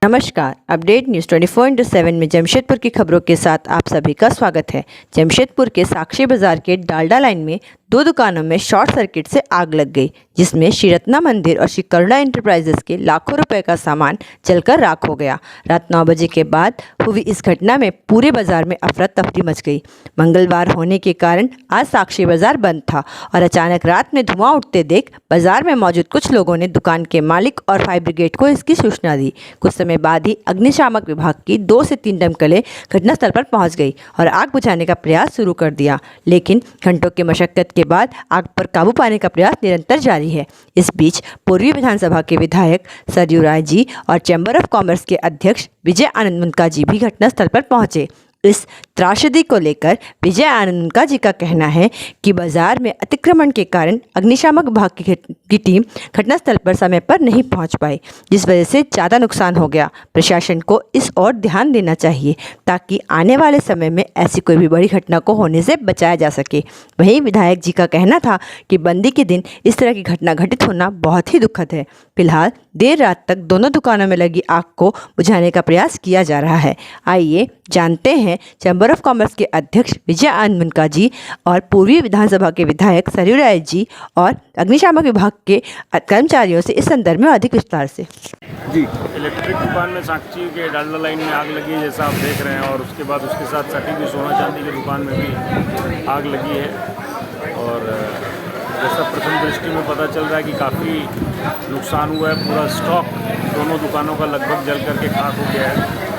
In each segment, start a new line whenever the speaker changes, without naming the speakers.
नमस्कार, update news 24/7 में जमशेदपुर की खबरों के साथ आप सभी का स्वागत है। जमशेदपुर के साक्षी बाजार के डालडा लाइन में 2 दुकानों में शॉर्ट सर्किट से आग लग गई, जिसमें श्री रत्ना मंदिर और श्री करुणा एंटरप्राइजेस के लाखों रुपए का सामान जलकर राख हो गया। रात 9 बजे के बाद हुई इस घटना में पूरे बाजार में अफरा तफरी मच गई। मंगलवार होने के कारण आज साक्षी बाजार बंद था और अचानक रात में धुआं उठते देख बाजार में मौजूद कुछ लोगों ने दुकान के मालिक और फायर ब्रिगेड को इसकी सूचना दी। कुछ समय बाद ही अग्निशामक विभाग की 2 से 3 दमकलें घटनास्थल पर पहुंच गई और आग बुझाने का प्रयास शुरू कर दिया, लेकिन घंटों की मशक्कत के बाद आग पर काबू पाने का प्रयास निरंतर जारी है। इस बीच पूर्वी विधानसभा के विधायक सरयू राय जी और चैम्बर ऑफ कॉमर्स के अध्यक्ष विजय आनंद मुनका जी भी घटनास्थल पर पहुंचे। इस त्रासदी को लेकर विजय आनंद मुनका जी का कहना है कि बाजार में अतिक्रमण के कारण अग्निशामक विभाग की टीम घटनास्थल पर समय पर नहीं पहुंच पाई, जिस वजह से ज़्यादा नुकसान हो गया। प्रशासन को इस ओर ध्यान देना चाहिए ताकि आने वाले समय में ऐसी कोई भी बड़ी घटना को होने से बचाया जा सके। वहीं विधायक जी का कहना था कि बंदी के दिन इस तरह की घटना घटित होना बहुत ही दुखद है। फिलहाल देर रात तक दोनों दुकानों में लगी आग को बुझाने का प्रयास किया जा रहा है। आइए जानते हैं चैम्बर ऑफ कॉमर्स के अध्यक्ष विजय आनंद मुनका जी और पूर्वी विधानसभा के विधायक सरयू राय जी और अग्निशामक विभाग के कर्मचारियों से इस संदर्भ में अधिक विस्तार से।
जी, इलेक्ट्रिक दुकान में साक्षी के डालडा लाइन में आग लगी है, जैसा आप देख रहे हैं, और उसके बाद उसके साथ सटी भी सोना चांदी की दुकान में भी आग लगी है। और जैसा प्रथम दृष्टि में पता चल रहा है कि काफ़ी नुकसान हुआ है। पूरा स्टॉक दोनों दुकानों का लगभग जल करके खाक हो गया है।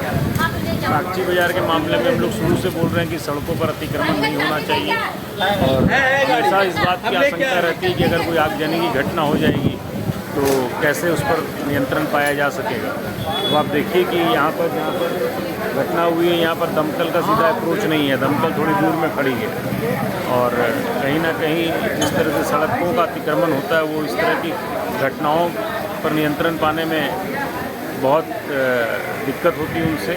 साक्षी बाजार के मामले में हम लोग शुरू से बोल रहे हैं कि सड़कों पर अतिक्रमण नहीं होना चाहिए और हमेशा इस बात की आशंका रहती है कि अगर कोई आगजनी की घटना हो जाएगी तो कैसे उस पर नियंत्रण पाया जा सकेगा। तो आप देखिए कि यहाँ पर जहाँ पर घटना हुई है, यहाँ पर दमकल का सीधा अप्रोच नहीं है, दमकल थोड़ी दूर में खड़ी है। और कहीं ना कहीं जिस तरह से सड़कों का अतिक्रमण होता है, वो इस तरह की घटनाओं पर नियंत्रण पाने में बहुत दिक्कत होती है उनसे।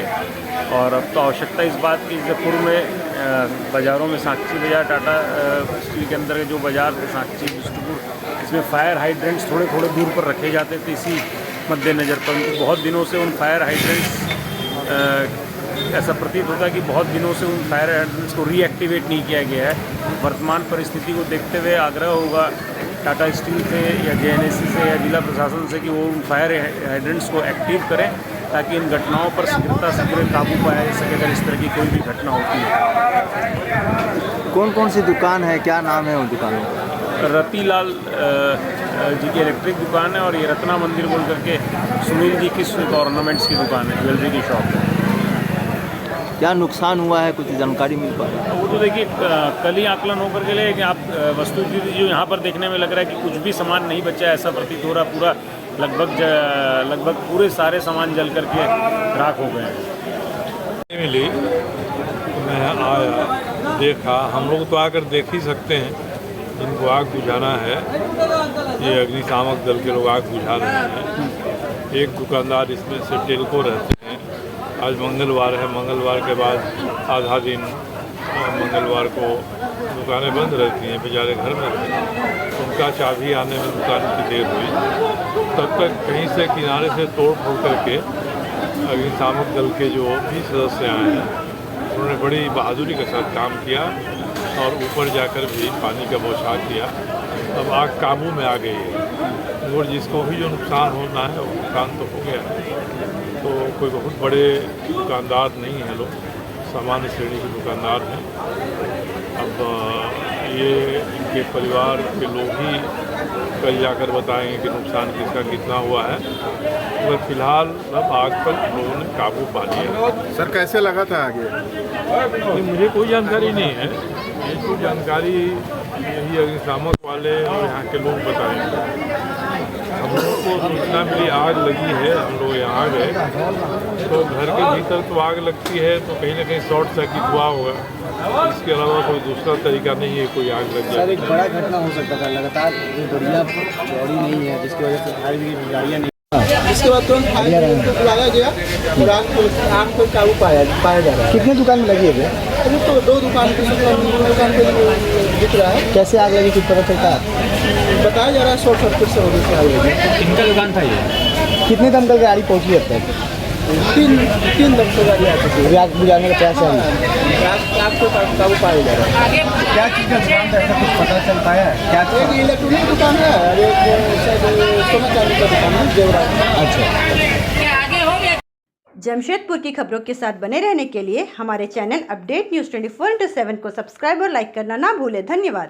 और अब तो आवश्यकता इस बात की, जब पूर्व में बाज़ारों में साक्षी बाजार टाटा स्टील के अंदर जो बाज़ार थे साक्षी डिस्ट्रीब्यूट, इसमें फायर हाइड्रेंट्स थोड़े थोड़े दूर पर रखे जाते थे। इसी मद्देनज़र पर बहुत दिनों से उन फायर हाइड्रेंट्स ऐसा प्रतीत होता है कि बहुत दिनों से उन फायर हाइड्रेंट्स को रीएक्टिवेट नहीं किया गया है। वर्तमान परिस्थिति को देखते हुए आग्रह होगा टाटा स्टील से या जेएनएससी से या जिला प्रशासन से कि वो उन फायर हाइड्रेंट्स को एक्टिव करें ताकि इन घटनाओं पर शीघ्रता से पूरे काबू पाया जा सके अगर इस तरह की कोई भी घटना होती है।
कौन कौन सी दुकान है, क्या नाम है उन दुकानों का?
रतीलाल जी की इलेक्ट्रिक दुकान है और ये रत्ना मंदिर बोल करके सुनील जी की ऑर्नामेंट्स की दुकान है, ज्वेलरी की शॉप है।
क्या नुकसान हुआ है, कुछ जानकारी मिल पा रही है?
वो तो देखिए कल ही आकलन होकर के लिए कि आप वस्तुस्थिति जो यहाँ पर देखने में लग रहा है कि कुछ भी सामान नहीं बचा है, ऐसा प्रतीत हो रहा। पूरा लगभग पूरे सारे सामान जल करके राख हो गए हैं।
मिली मैं आया, देखा, हम लोग तो आकर देख ही सकते हैं, इनको आग बुझाना है। ये अग्निशामक दल के लोग आग बुझा रहे हैं। एक दुकानदार इसमें से टेल्को रहते हैं। आज मंगलवार है, मंगलवार के बाद आधा दिन मंगलवार को दुकानें बंद रहती हैं, बेचारे घर में रहते हैं। उनका चाबी आने में दुकान की देर हुई, तब तक कहीं से किनारे से तोड़ फोड़ करके अग्निशामक दल के जो भी सदस्य आए हैं उन्होंने बड़ी बहादुरी के साथ काम किया और ऊपर जाकर भी पानी का बौछार किया। अब आग काबू में आ गई है और जिसको भी जो नुकसान होना है वो नुकसान तो हो गया है। तो कोई बहुत बड़े दुकानदार नहीं हैं, लोग सामान्य श्रेणी के दुकानदार हैं। अब ये इनके परिवार के लोग ही कल जाकर बताएंगे कि नुकसान किसका कितना हुआ है, मगर फिलहाल अब आग पर लोगों ने काबू पा लिया।
सर कैसे लगा था आगे?
नहीं, मुझे कोई जानकारी नहीं है, ये कोई जानकारी यही अग्निशामक वाले और यहाँ के लोग बताएंगे। हम लोग को सूचना मिली आग लगी है, हम लोग यहाँ आ गए तो घर के भीतर तो आग लगती है तो कहीं ना कहीं शॉर्ट सर्किट हुआ होगा, इसके अलावा कोई दूसरा तरीका नहीं है कोई आग लग जाए।
सर, एक बड़ा घटना हो सकता था, लगातार गाड़ियाँ चौड़ी नहीं है जिसकी वजह से फायर ब्रिगेड गाड़ियाँ नहीं,
इसके बाद तुरंत फायर ब्रिगेड को बुलाया गया और आग पर काबू पाया जा रहा है।
कितने दुकान में लगी है?
अभी तो 2 दुकान की दुकान पे दिख रहा है।
कैसे आग लगी, कुछ पता चलता है?
बताया जा रहा है शॉर्ट सर्किट से होने से आग लगी।
किनका दुकान था ये? कितने दमकल गाड़ी पहुँची अब तक?
तीन लोग को गाड़ी आ चुकी
अभी आग बुझाने का प्रयास है।
है। आग को काबू पाया जा रहा है।
क्या चीज़ का दुकान था, ऐसा कुछ पता चल पाया है? क्या
एक इलेक्ट्रॉनिक दुकान है और एक शायद सोना चांदी का दुकान है जेवरात।
अच्छा।
जमशेदपुर की खबरों के साथ बने रहने के लिए हमारे चैनल अपडेट न्यूज़ 24/7 को सब्सक्राइब और लाइक करना ना भूलें। धन्यवाद।